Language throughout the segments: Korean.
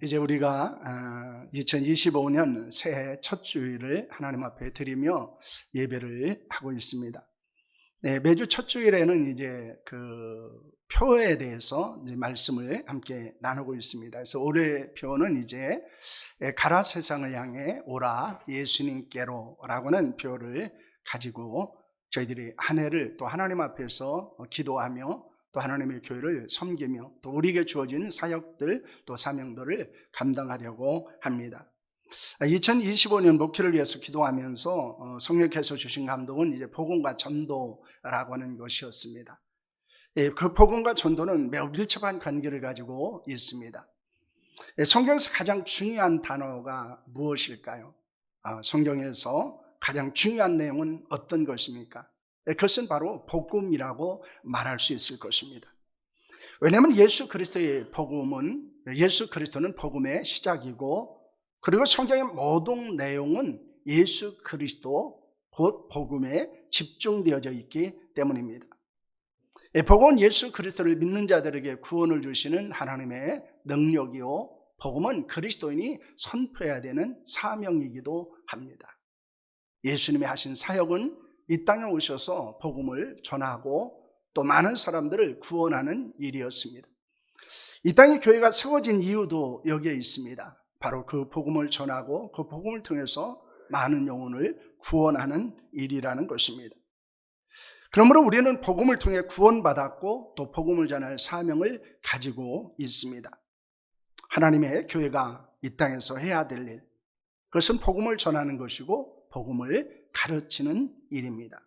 이제 우리가 2025년 새해 첫 주일을 하나님 앞에 드리며 예배를 하고 있습니다. 네, 매주 첫 주일에는 이제 그 표에 대해서 이제 말씀을 함께 나누고 있습니다. 그래서 올해 표는 이제 가라 세상을 향해 오라 예수님께로라고는 표를 가지고 저희들이 한 해를 또 하나님 앞에서 기도하며 또 하나님의 교회를 섬기며 또 우리에게 주어진 사역들 또 사명들을 감당하려고 합니다. 2025년 목회를 위해서 기도하면서 성령께서 주신 감동은 이제 복음과 전도라고 하는 것이었습니다. 그 복음과 전도는 매우 밀접한 관계를 가지고 있습니다. 성경에서 가장 중요한 단어가 무엇일까요? 성경에서 가장 중요한 내용은 어떤 것입니까? 그것은 바로 복음이라고 말할 수 있을 것입니다. 왜냐하면 예수 그리스도는 복음의 시작이고, 그리고 성경의 모든 내용은 예수 그리스도 곧 복음에 집중되어져 있기 때문입니다. 복음은 예수 그리스도를 믿는 자들에게 구원을 주시는 하나님의 능력이요, 복음은 그리스도인이 선포해야 되는 사명이기도 합니다. 예수님이 하신 사역은 이 땅에 오셔서 복음을 전하고 또 많은 사람들을 구원하는 일이었습니다. 이 땅에 교회가 세워진 이유도 여기에 있습니다. 바로 그 복음을 전하고 그 복음을 통해서 많은 영혼을 구원하는 일이라는 것입니다. 그러므로 우리는 복음을 통해 구원받았고 또 복음을 전할 사명을 가지고 있습니다. 하나님의 교회가 이 땅에서 해야 될 일, 그것은 복음을 전하는 것이고 복음을 가르치는 일입니다.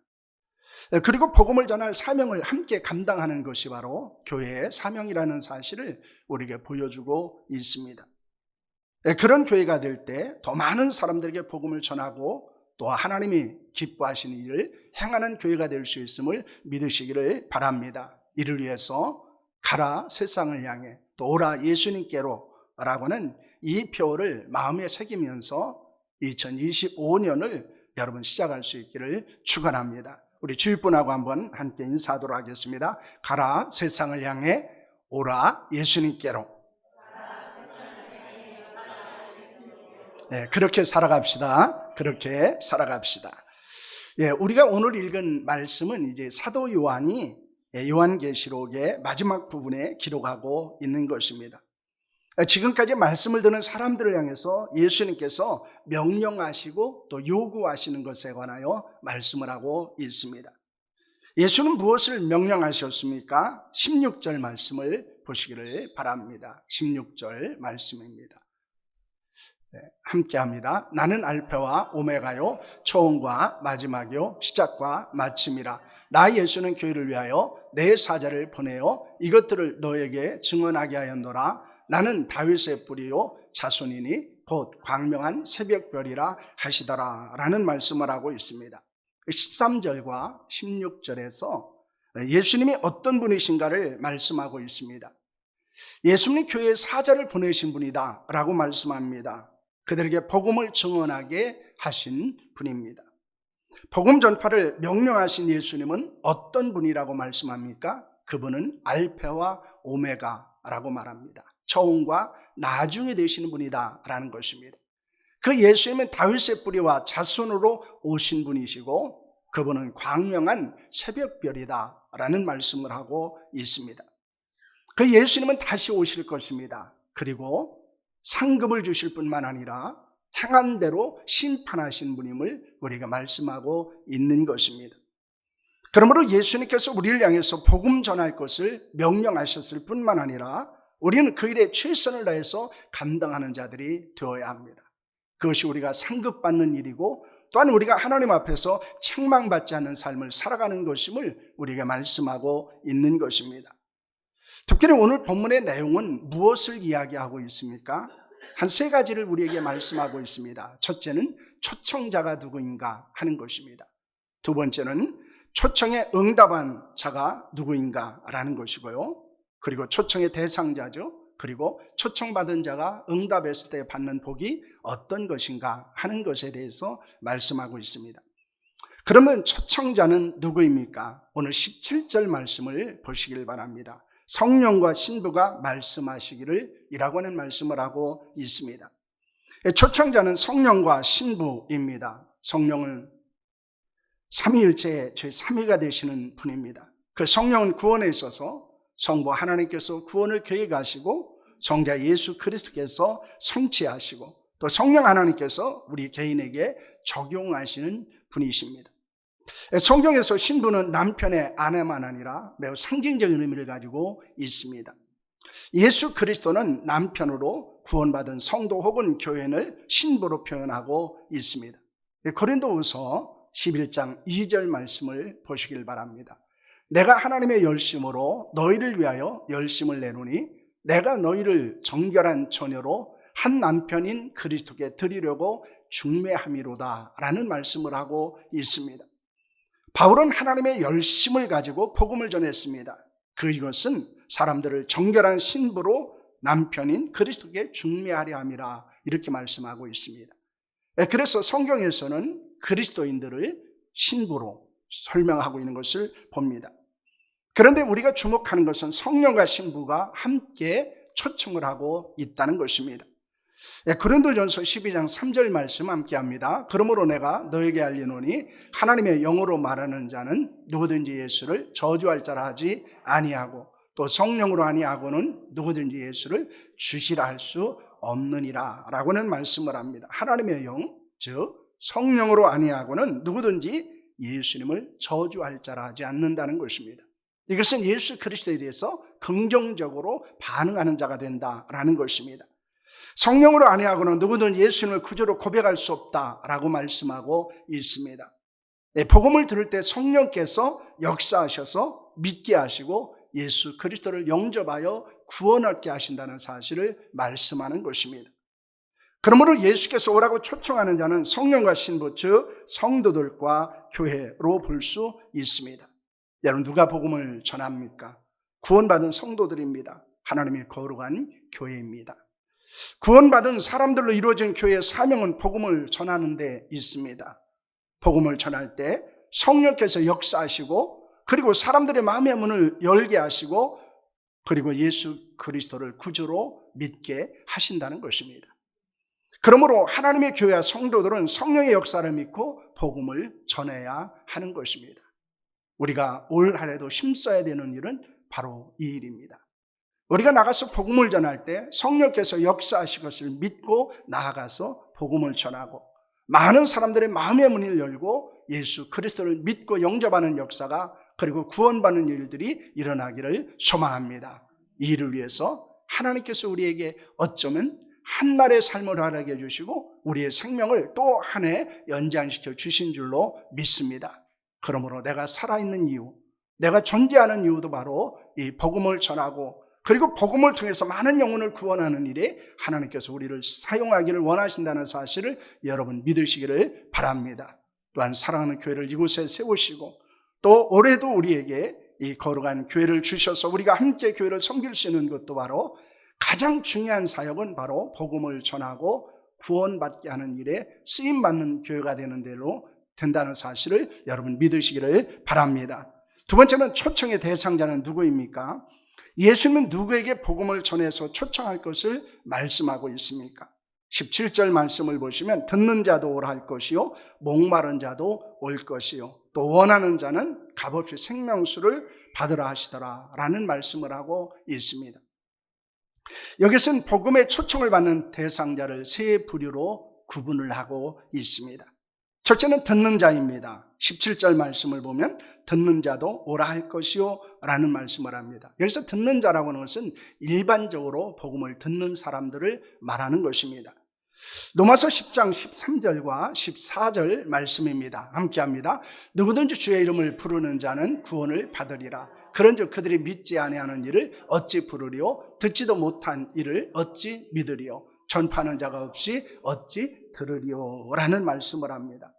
그리고 복음을 전할 사명을 함께 감당하는 것이 바로 교회의 사명이라는 사실을 우리에게 보여주고 있습니다. 그런 교회가 될 때 더 많은 사람들에게 복음을 전하고 또 하나님이 기뻐하시는 일을 행하는 교회가 될 수 있음을 믿으시기를 바랍니다. 이를 위해서 가라 세상을 향해 또 오라 예수님께로 라고는 이 표를 마음에 새기면서 2025년을 여러분 시작할 수 있기를 축원합니다. 우리 주위분하고 한번 함께 인사하도록 하겠습니다. 가라 세상을 향해 오라 예수님께로. 네, 그렇게 살아갑시다. 그렇게 살아갑시다. 예, 우리가 오늘 읽은 말씀은 이제 사도 요한이 요한계시록의 마지막 부분에 기록하고 있는 것입니다. 지금까지 말씀을 듣는 사람들을 향해서 예수님께서 명령하시고 또 요구하시는 것에 관하여 말씀을 하고 있습니다. 예수는 무엇을 명령하셨습니까? 16절 말씀을 보시기를 바랍니다. 16절 말씀입니다. 네, 함께 합니다. 나는 알파와 오메가요, 처음과 마지막이요, 시작과 마침이라. 나 예수는 교회를 위하여 내 사자를 보내어 이것들을 너에게 증언하게 하였노라. 나는 다윗의 뿌리요 자손이니 곧 광명한 새벽별이라 하시더라 라는 말씀을 하고 있습니다. 13절과 16절에서 예수님이 어떤 분이신가를 말씀하고 있습니다. 예수님이 교회에 사자를 보내신 분이다 라고 말씀합니다. 그들에게 복음을 증언하게 하신 분입니다. 복음 전파를 명령하신 예수님은 어떤 분이라고 말씀합니까? 그분은 알파와 오메가라고 말합니다. 처음과 나중에 되시는 분이다 라는 것입니다. 그 예수님은 다윗의 뿌리와 자손으로 오신 분이시고 그분은 광명한 새벽별이다 라는 말씀을 하고 있습니다. 그 예수님은 다시 오실 것입니다. 그리고 상급을 주실 뿐만 아니라 행한 대로 심판하신 분임을 우리가 말씀하고 있는 것입니다. 그러므로 예수님께서 우리를 향해서 복음 전할 것을 명령하셨을 뿐만 아니라 우리는 그 일에 최선을 다해서 감당하는 자들이 되어야 합니다. 그것이 우리가 상급받는 일이고 또한 우리가 하나님 앞에서 책망받지 않는 삶을 살아가는 것임을 우리에게 말씀하고 있는 것입니다. 특별히 오늘 본문의 내용은 무엇을 이야기하고 있습니까? 한 세 가지를 우리에게 말씀하고 있습니다. 첫째는 초청자가 누구인가 하는 것입니다. 두 번째는 초청에 응답한 자가 누구인가 라는 것이고요. 그리고 초청의 대상자죠. 그리고 초청받은 자가 응답했을 때 받는 복이 어떤 것인가 하는 것에 대해서 말씀하고 있습니다. 그러면 초청자는 누구입니까? 오늘 17절 말씀을 보시길 바랍니다. 성령과 신부가 말씀하시기를 이라고 하는 말씀을 하고 있습니다. 초청자는 성령과 신부입니다. 성령은 삼위일체의 제3위가 되시는 분입니다. 그 성령은 구원에 있어서 성부 하나님께서 구원을 계획하시고 성자 예수 그리스도께서 성취하시고 또 성령 하나님께서 우리 개인에게 적용하시는 분이십니다. 성경에서 신부는 남편의 아내만 아니라 매우 상징적인 의미를 가지고 있습니다. 예수 그리스도는 남편으로 구원받은 성도 혹은 교회를 신부로 표현하고 있습니다. 고린도후서 11장 2절 말씀을 보시길 바랍니다. 내가 하나님의 열심으로 너희를 위하여 열심을 내노니 내가 너희를 정결한 처녀로 한 남편인 그리스도께 드리려고 중매함이로다 라는 말씀을 하고 있습니다. 바울은 하나님의 열심을 가지고 복음을 전했습니다. 그것은 사람들을 정결한 신부로 남편인 그리스도께 중매하려 함이라 이렇게 말씀하고 있습니다. 그래서 성경에서는 그리스도인들을 신부로 설명하고 있는 것을 봅니다. 그런데 우리가 주목하는 것은 성령과 신부가 함께 초청을 하고 있다는 것입니다. 고린도전서 12장 3절 말씀 함께 합니다. 그러므로 내가 너에게 알리노니 하나님의 영으로 말하는 자는 누구든지 예수를 저주할 자라 하지 아니하고 또 성령으로 아니하고는 누구든지 예수를 주시라 할 수 없느니라 라고는 말씀을 합니다. 하나님의 영, 즉 성령으로 아니하고는 누구든지 예수님을 저주할 자라 하지 않는다는 것입니다. 이것은 예수 그리스도에 대해서 긍정적으로 반응하는 자가 된다라는 것입니다. 성령으로 아니하고는 누구든지 예수님을 구주로 고백할 수 없다라고 말씀하고 있습니다. 복음을 들을 때 성령께서 역사하셔서 믿게 하시고 예수 그리스도를 영접하여 구원하게 하신다는 사실을 말씀하는 것입니다. 그러므로 예수께서 오라고 초청하는 자는 성령과 신부, 즉 성도들과 교회로 볼 수 있습니다. 여러분, 누가 복음을 전합니까? 구원받은 성도들입니다. 하나님의 거룩한 교회입니다. 구원받은 사람들로 이루어진 교회의 사명은 복음을 전하는 데 있습니다. 복음을 전할 때 성령께서 역사하시고 그리고 사람들의 마음의 문을 열게 하시고 그리고 예수 그리스도를 구주로 믿게 하신다는 것입니다. 그러므로 하나님의 교회와 성도들은 성령의 역사를 믿고 복음을 전해야 하는 것입니다. 우리가 올 한 해도 힘써야 되는 일은 바로 이 일입니다. 우리가 나가서 복음을 전할 때 성령께서 역사하실 것을 믿고 나아가서 복음을 전하고 많은 사람들의 마음의 문을 열고 예수 그리스도를 믿고 영접하는 역사가 그리고 구원받는 일들이 일어나기를 소망합니다. 이 일을 위해서 하나님께서 우리에게 어쩌면 한날의 삶을 허락해 주시고 우리의 생명을 또 한 해 연장시켜 주신 줄로 믿습니다. 그러므로 내가 살아있는 이유, 내가 존재하는 이유도 바로 이 복음을 전하고 그리고 복음을 통해서 많은 영혼을 구원하는 일에 하나님께서 우리를 사용하기를 원하신다는 사실을 여러분 믿으시기를 바랍니다. 또한 사랑하는 교회를 이곳에 세우시고 또 올해도 우리에게 이 거룩한 교회를 주셔서 우리가 함께 교회를 섬길 수 있는 것도 바로 가장 중요한 사역은 바로 복음을 전하고 구원받게 하는 일에 쓰임받는 교회가 되는 대로 된다는 사실을 여러분 믿으시기를 바랍니다. 두 번째는 초청의 대상자는 누구입니까? 예수님은 누구에게 복음을 전해서 초청할 것을 말씀하고 있습니까? 17절 말씀을 보시면 듣는 자도 오라 할 것이요 목마른 자도 올 것이요 또 원하는 자는 값없이 생명수를 받으라 하시더라 라는 말씀을 하고 있습니다. 여기서는 복음의 초청을 받는 대상자를 세 부류로 구분을 하고 있습니다. 첫째는 듣는 자입니다. 17절 말씀을 보면 듣는 자도 오라 할 것이요 라는 말씀을 합니다. 여기서 듣는 자라고 하는 것은 일반적으로 복음을 듣는 사람들을 말하는 것입니다. 로마서 10장 13절과 14절 말씀입니다. 함께 합니다. 누구든지 주의 이름을 부르는 자는 구원을 받으리라. 그런즉 그들이 믿지 아니하는 일을 어찌 부르리요? 듣지도 못한 일을 어찌 믿으리요? 전파하는 자가 없이 어찌 들으리요? 라는 말씀을 합니다.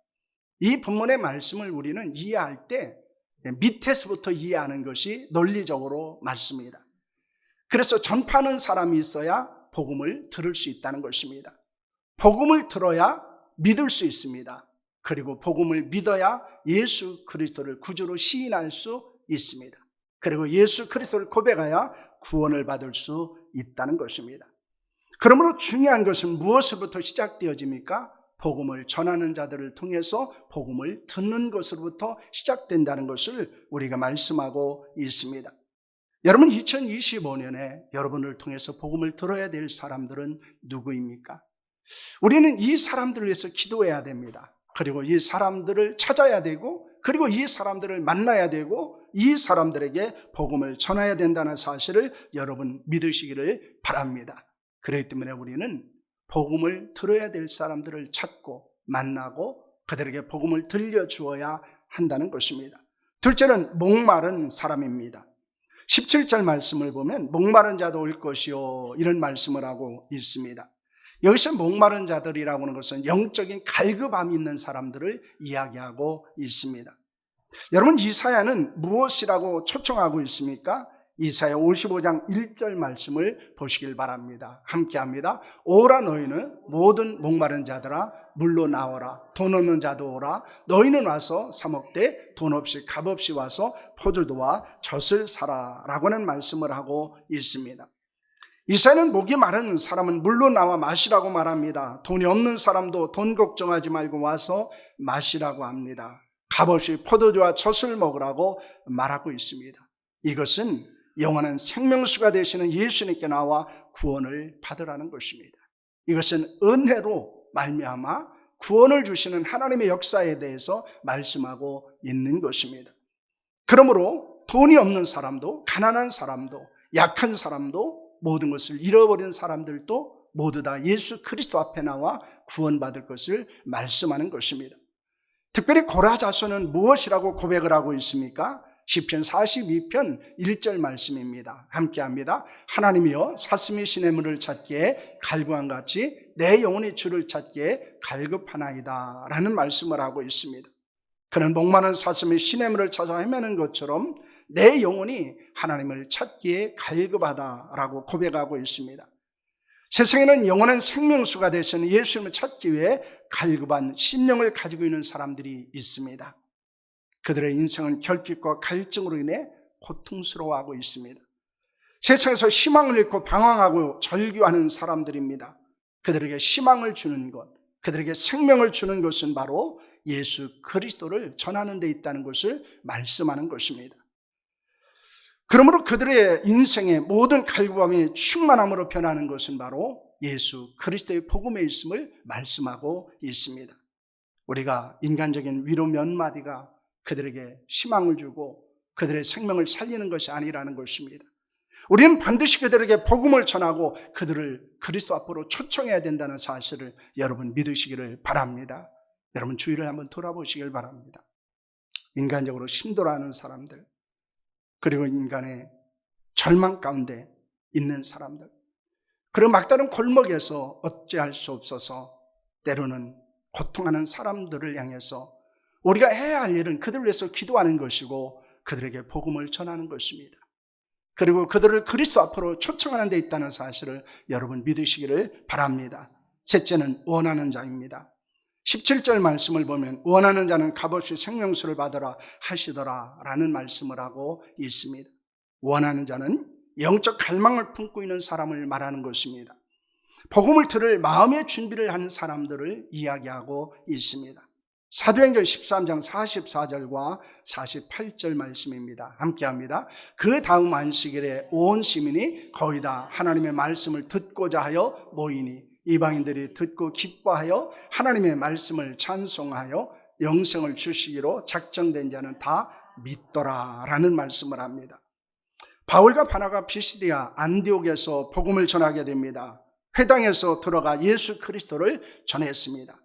이 본문의 말씀을 우리는 이해할 때 밑에서부터 이해하는 것이 논리적으로 맞습니다. 그래서 전파하는 사람이 있어야 복음을 들을 수 있다는 것입니다. 복음을 들어야 믿을 수 있습니다. 그리고 복음을 믿어야 예수 그리스도를 구주로 시인할 수 있습니다. 그리고 예수 그리스도를 고백하여 구원을 받을 수 있다는 것입니다. 그러므로 중요한 것은 무엇으로부터 시작되어집니까? 복음을 전하는 자들을 통해서 복음을 듣는 것으로부터 시작된다는 것을 우리가 말씀하고 있습니다. 여러분, 2025년에 여러분을 통해서 복음을 들어야 될 사람들은 누구입니까? 우리는 이 사람들을 위해서 기도해야 됩니다. 그리고 이 사람들을 찾아야 되고, 그리고 이 사람들을 만나야 되고, 이 사람들에게 복음을 전해야 된다는 사실을 여러분 믿으시기를 바랍니다. 그렇기 때문에 우리는 복음을 들어야 될 사람들을 찾고 만나고 그들에게 복음을 들려주어야 한다는 것입니다. 둘째는 목마른 사람입니다. 17절 말씀을 보면 목마른 자도 올 것이요, 이런 말씀을 하고 있습니다. 여기서 목마른 자들이라고 하는 것은 영적인 갈급함이 있는 사람들을 이야기하고 있습니다. 여러분, 이사야는 무엇이라고 초청하고 있습니까? 이사야 55장 1절 말씀을 보시길 바랍니다. 함께 합니다. 오라 너희는 모든 목마른 자들아 물로 나오라. 돈 없는 자도 오라. 너희는 와서 사 먹되 돈 없이 값 없이 와서 포도주와 젖을 사라 라고 하는 말씀을 하고 있습니다. 이사야는 목이 마른 사람은 물로 나와 마시라고 말합니다. 돈이 없는 사람도 돈 걱정하지 말고 와서 마시라고 합니다. 값없이 포도주와 젖을 먹으라고 말하고 있습니다. 이것은 영원한 생명수가 되시는 예수님께 나와 구원을 받으라는 것입니다. 이것은 은혜로 말미암아 구원을 주시는 하나님의 역사에 대해서 말씀하고 있는 것입니다. 그러므로 돈이 없는 사람도, 가난한 사람도, 약한 사람도, 모든 것을 잃어버린 사람들도 모두 다 예수 그리스도 앞에 나와 구원받을 것을 말씀하는 것입니다. 특별히 고라 자손은 무엇이라고 고백을 하고 있습니까? 시편 42편 1절 말씀입니다. 함께 합니다. 하나님이여 사슴이 시냇물을 찾기에 갈구한 같이 내 영혼이 주를 찾기에 갈급하나이다 라는 말씀을 하고 있습니다. 그는 목마른 사슴이 시냇물을 찾아 헤매는 것처럼 내 영혼이 하나님을 찾기에 갈급하다라고 고백하고 있습니다. 세상에는 영원한 생명수가 되시는 예수님을 찾기 위해 갈급한 심령을 가지고 있는 사람들이 있습니다. 그들의 인생은 결핍과 갈증으로 인해 고통스러워하고 있습니다. 세상에서 희망을 잃고 방황하고 절규하는 사람들입니다. 그들에게 희망을 주는 것, 그들에게 생명을 주는 것은 바로 예수 그리스도를 전하는 데 있다는 것을 말씀하는 것입니다. 그러므로 그들의 인생의 모든 갈급함이 충만함으로 변하는 것은 바로 예수 그리스도의 복음에 있음을 말씀하고 있습니다. 우리가 인간적인 위로 몇 마디가 그들에게 희망을 주고 그들의 생명을 살리는 것이 아니라는 것입니다. 우리는 반드시 그들에게 복음을 전하고 그들을 그리스도 앞으로 초청해야 된다는 사실을 여러분 믿으시기를 바랍니다. 여러분 주위를 한번 돌아보시길 바랍니다. 인간적으로 힘들어하는 사람들, 그리고 인간의 절망 가운데 있는 사람들, 그리고 막다른 골목에서 어찌할 수 없어서 때로는 고통하는 사람들을 향해서 우리가 해야 할 일은 그들을 위해서 기도하는 것이고 그들에게 복음을 전하는 것입니다. 그리고 그들을 그리스도 앞으로 초청하는 데 있다는 사실을 여러분 믿으시기를 바랍니다. 셋째는 원하는 자입니다. 17절 말씀을 보면 원하는 자는 값없이 생명수를 받으라 하시더라 라는 말씀을 하고 있습니다. 원하는 자는 영적 갈망을 품고 있는 사람을 말하는 것입니다. 복음을 들을 마음의 준비를 하는 사람들을 이야기하고 있습니다. 사도행전 13장 44절과 48절 말씀입니다. 함께 합니다. 그 다음 안식일에 온 시민이 거의 다 하나님의 말씀을 듣고자 하여 모이니 이방인들이 듣고 기뻐하여 하나님의 말씀을 찬송하여 영생을 주시기로 작정된 자는 다 믿더라 라는 말씀을 합니다. 바울과 바나가 피시디아 안디옥에서 복음을 전하게 됩니다. 회당에서 들어가 예수 그리스도를 전했습니다.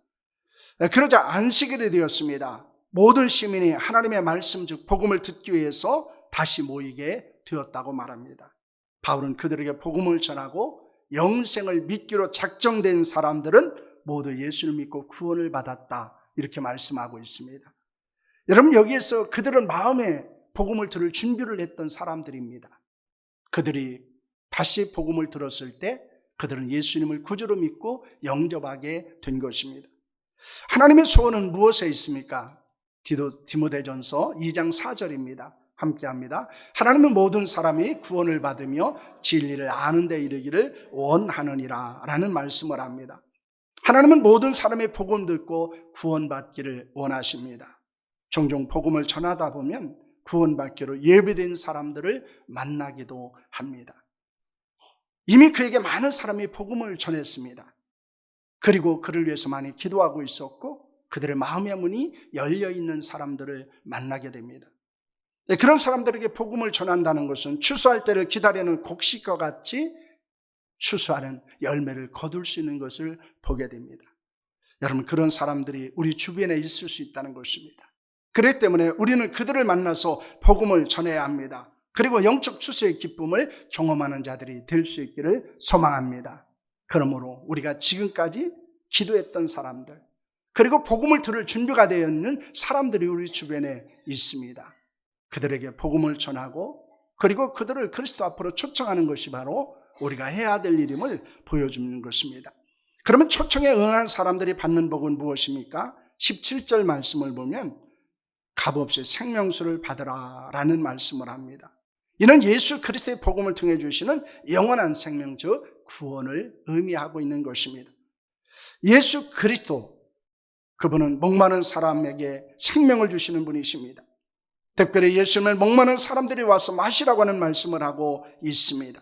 그러자 안식일이 되었습니다. 모든 시민이 하나님의 말씀 즉 복음을 듣기 위해서 다시 모이게 되었다고 말합니다. 바울은 그들에게 복음을 전하고 영생을 믿기로 작정된 사람들은 모두 예수를 믿고 구원을 받았다 이렇게 말씀하고 있습니다. 여러분 여기에서 그들은 마음에 복음을 들을 준비를 했던 사람들입니다. 그들이 다시 복음을 들었을 때 그들은 예수님을 구주로 믿고 영접하게 된 것입니다. 하나님의 소원은 무엇에 있습니까? 디모데전서 2장 4절입니다. 함께합니다. 하나님은 모든 사람이 구원을 받으며 진리를 아는 데 이르기를 원하느니라 라는 말씀을 합니다. 하나님은 모든 사람의 복음 듣고 구원받기를 원하십니다. 종종 복음을 전하다 보면 구원받기로 예비된 사람들을 만나기도 합니다. 이미 그에게 많은 사람이 복음을 전했습니다. 그리고 그를 위해서 많이 기도하고 있었고 그들의 마음의 문이 열려있는 사람들을 만나게 됩니다. 그런 사람들에게 복음을 전한다는 것은 추수할 때를 기다리는 곡식과 같이 추수하는 열매를 거둘 수 있는 것을 보게 됩니다. 여러분, 그런 사람들이 우리 주변에 있을 수 있다는 것입니다. 그렇기 때문에 우리는 그들을 만나서 복음을 전해야 합니다. 그리고 영적 추수의 기쁨을 경험하는 자들이 될 수 있기를 소망합니다. 그러므로 우리가 지금까지 기도했던 사람들, 그리고 복음을 들을 준비가 되어 있는 사람들이 우리 주변에 있습니다. 그들에게 복음을 전하고 그리고 그들을 그리스도 앞으로 초청하는 것이 바로 우리가 해야 될 일임을 보여주는 것입니다. 그러면 초청에 응한 사람들이 받는 복은 무엇입니까? 17절 말씀을 보면 값없이 생명수를 받으라 라는 말씀을 합니다. 이는 예수 그리스도의 복음을 통해 주시는 영원한 생명, 즉 구원을 의미하고 있는 것입니다. 예수 그리스도, 그분은 목마른 사람에게 생명을 주시는 분이십니다. 특별히 예수님을 목마른 사람들이 와서 마시라고 하는 말씀을 하고 있습니다.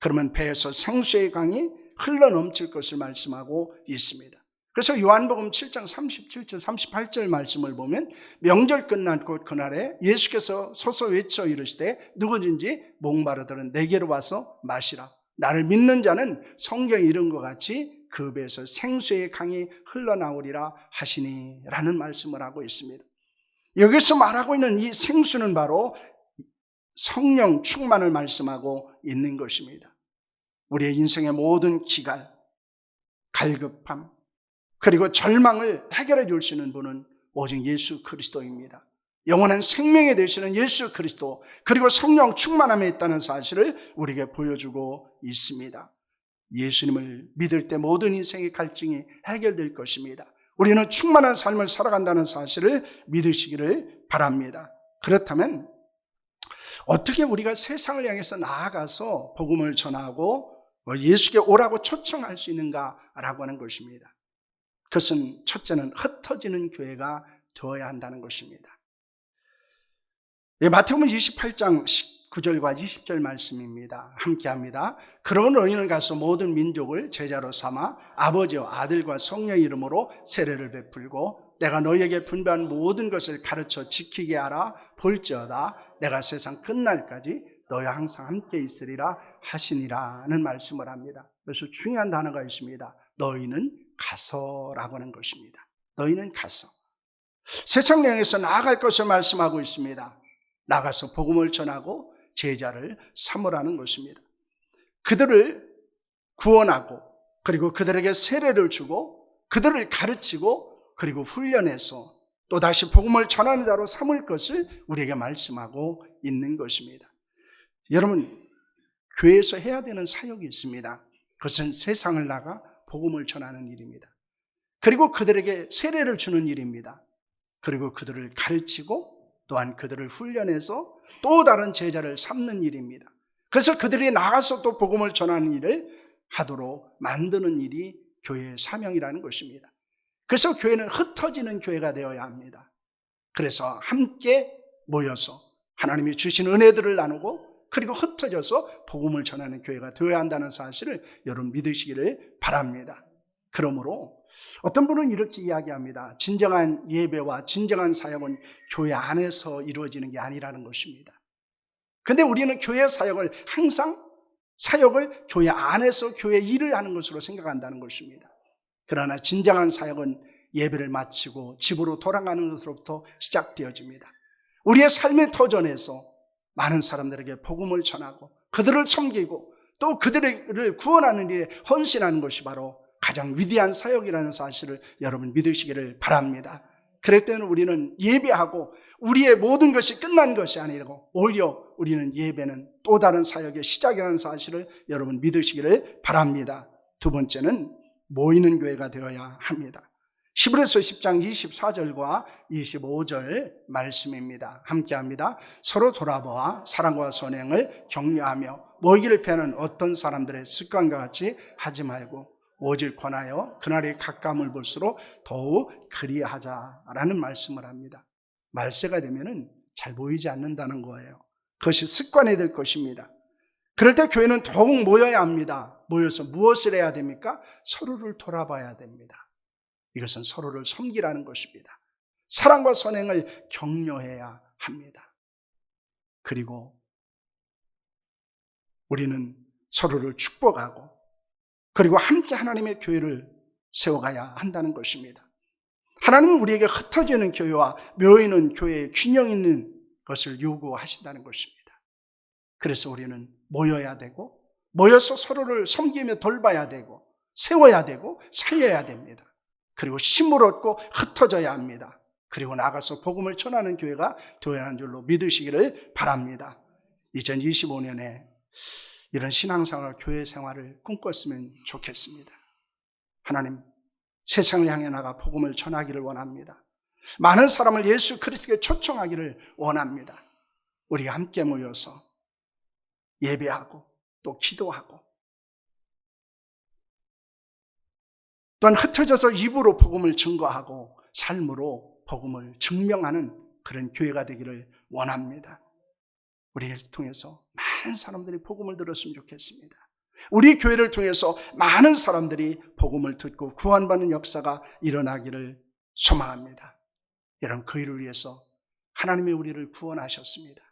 그러면 배에서 생수의 강이 흘러넘칠 것을 말씀하고 있습니다. 그래서 요한복음 7장 37절 38절 말씀을 보면 명절 끝난 곧 그날에 예수께서 서서 외쳐 이르시되 누구든지 목마르들은 내게로 와서 마시라. 나를 믿는 자는 성경에 이른 것 같이 그 배에서 생수의 강이 흘러나오리라 하시니 라는 말씀을 하고 있습니다. 여기서 말하고 있는 이 생수는 바로 성령 충만을 말씀하고 있는 것입니다. 우리의 인생의 모든 기갈, 갈급함, 그리고 절망을 해결해 줄 수 있는 분은 오직 예수 그리스도입니다. 영원한 생명이 되시는 예수 그리스도, 그리고 성령 충만함에 있다는 사실을 우리에게 보여주고 있습니다. 예수님을 믿을 때 모든 인생의 갈증이 해결될 것입니다. 우리는 충만한 삶을 살아간다는 사실을 믿으시기를 바랍니다. 그렇다면 어떻게 우리가 세상을 향해서 나아가서 복음을 전하고 예수께 오라고 초청할 수 있는가라고 하는 것입니다. 그것은 첫째는 흩어지는 교회가 되어야 한다는 것입니다. 마태복음 28장 19절과 20절 말씀입니다. 함께합니다. 그러므로 너희는 가서 모든 민족을 제자로 삼아 아버지와 아들과 성령의 이름으로 세례를 베풀고 내가 너희에게 분배한 모든 것을 가르쳐 지키게 하라. 볼지어다 내가 세상 끝날까지 너희와 항상 함께 있으리라 하시니라는 말씀을 합니다. 그래서 중요한 단어가 있습니다. 너희는 가서라고 하는 것입니다. 너희는 가서. 세상을 향해서 나아갈 것을 말씀하고 있습니다. 나가서 복음을 전하고 제자를 삼으라는 것입니다. 그들을 구원하고 그리고 그들에게 세례를 주고 그들을 가르치고 그리고 훈련해서 또다시 복음을 전하는 자로 삼을 것을 우리에게 말씀하고 있는 것입니다. 여러분, 교회에서 해야 되는 사역이 있습니다. 그것은 세상을 나가 복음을 전하는 일입니다. 그리고 그들에게 세례를 주는 일입니다. 그리고 그들을 가르치고 또한 그들을 훈련해서 또 다른 제자를 삼는 일입니다. 그래서 그들이 나가서 또 복음을 전하는 일을 하도록 만드는 일이 교회의 사명이라는 것입니다. 그래서 교회는 흩어지는 교회가 되어야 합니다. 그래서 함께 모여서 하나님이 주신 은혜들을 나누고 그리고 흩어져서 복음을 전하는 교회가 되어야 한다는 사실을 여러분 믿으시기를 바랍니다. 그러므로 어떤 분은 이렇게 이야기합니다. 진정한 예배와 진정한 사역은 교회 안에서 이루어지는 게 아니라는 것입니다. 그런데 우리는 교회 사역을 항상 사역을 교회 안에서 교회 일을 하는 것으로 생각한다는 것입니다. 그러나 진정한 사역은 예배를 마치고 집으로 돌아가는 것으로부터 시작되어집니다. 우리의 삶의 터전에서 많은 사람들에게 복음을 전하고 그들을 섬기고 또 그들을 구원하는 일에 헌신하는 것이 바로 가장 위대한 사역이라는 사실을 여러분 믿으시기를 바랍니다. 그럴 때는 우리는 예배하고 우리의 모든 것이 끝난 것이 아니고 오히려 우리는 예배는 또 다른 사역의 시작이라는 사실을 여러분 믿으시기를 바랍니다. 두 번째는 모이는 교회가 되어야 합니다. 히브리서 10장 24절과 25절 말씀입니다. 함께합니다. 서로 돌아보아 사랑과 선행을 격려하며 모이기를 패하는 어떤 사람들의 습관과 같이 하지 말고 오직 권하여 그날의 가까움을 볼수록 더욱 그리하자라는 말씀을 합니다. 말세가 되면은 잘 보이지 않는다는 거예요. 그것이 습관이 될 것입니다. 그럴 때 교회는 더욱 모여야 합니다. 모여서 무엇을 해야 됩니까? 서로를 돌아봐야 됩니다. 이것은 서로를 섬기라는 것입니다. 사랑과 선행을 격려해야 합니다. 그리고 우리는 서로를 축복하고 그리고 함께 하나님의 교회를 세워가야 한다는 것입니다. 하나님은 우리에게 흩어지는 교회와 모이는 교회의 균형 있는 것을 요구하신다는 것입니다. 그래서 우리는 모여야 되고 모여서 서로를 섬기며 돌봐야 되고 세워야 되고 살려야 됩니다. 그리고 힘을 얻고 흩어져야 합니다. 그리고 나가서 복음을 전하는 교회가 되어야 하는 줄로 믿으시기를 바랍니다. 2025년에 이런 신앙생활, 교회 생활을 꿈꿨으면 좋겠습니다. 하나님, 세상을 향해 나가 복음을 전하기를 원합니다. 많은 사람을 예수 그리스도께 초청하기를 원합니다. 우리가 함께 모여서 예배하고 또 기도하고 또한 흩어져서 입으로 복음을 증거하고 삶으로 복음을 증명하는 그런 교회가 되기를 원합니다. 우리를 통해서 많은 사람들이 복음을 들었으면 좋겠습니다. 우리 교회를 통해서 많은 사람들이 복음을 듣고 구원받는 역사가 일어나기를 소망합니다. 여러분, 그 일을 위해서 하나님이 우리를 구원하셨습니다.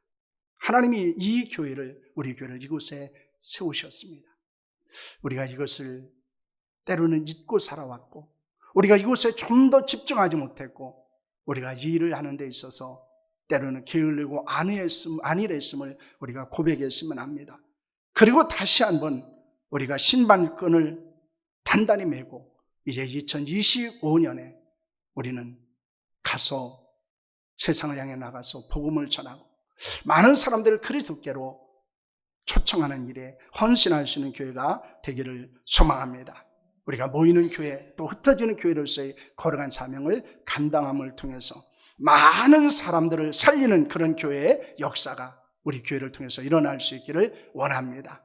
하나님이 이 교회를, 우리 교회를 이곳에 세우셨습니다. 우리가 이것을 때로는 잊고 살아왔고 우리가 이곳에 좀 더 집중하지 못했고 우리가 이 일을 하는 데 있어서 때로는 게을르고 안일했음을 우리가 고백했으면 합니다. 그리고 다시 한번 우리가 신발끈을 단단히 메고 이제 2025년에 우리는 가서 세상을 향해 나가서 복음을 전하고 많은 사람들을 그리스도께로 초청하는 일에 헌신할 수 있는 교회가 되기를 소망합니다. 우리가 모이는 교회 또 흩어지는 교회로서의 거룩한 사명을 감당함을 통해서 많은 사람들을 살리는 그런 교회의 역사가 우리 교회를 통해서 일어날 수 있기를 원합니다.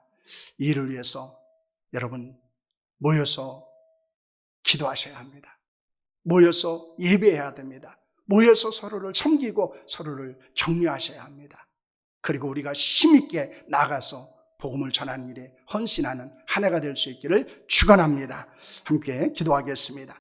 이 일을 위해서 여러분 모여서 기도하셔야 합니다. 모여서 예배해야 됩니다. 모여서 서로를 섬기고 서로를 격려하셔야 합니다. 그리고 우리가 힘있게 나가서 복음을 전하는 일에 헌신하는 한 해가 될 수 있기를 축원합니다. 함께 기도하겠습니다.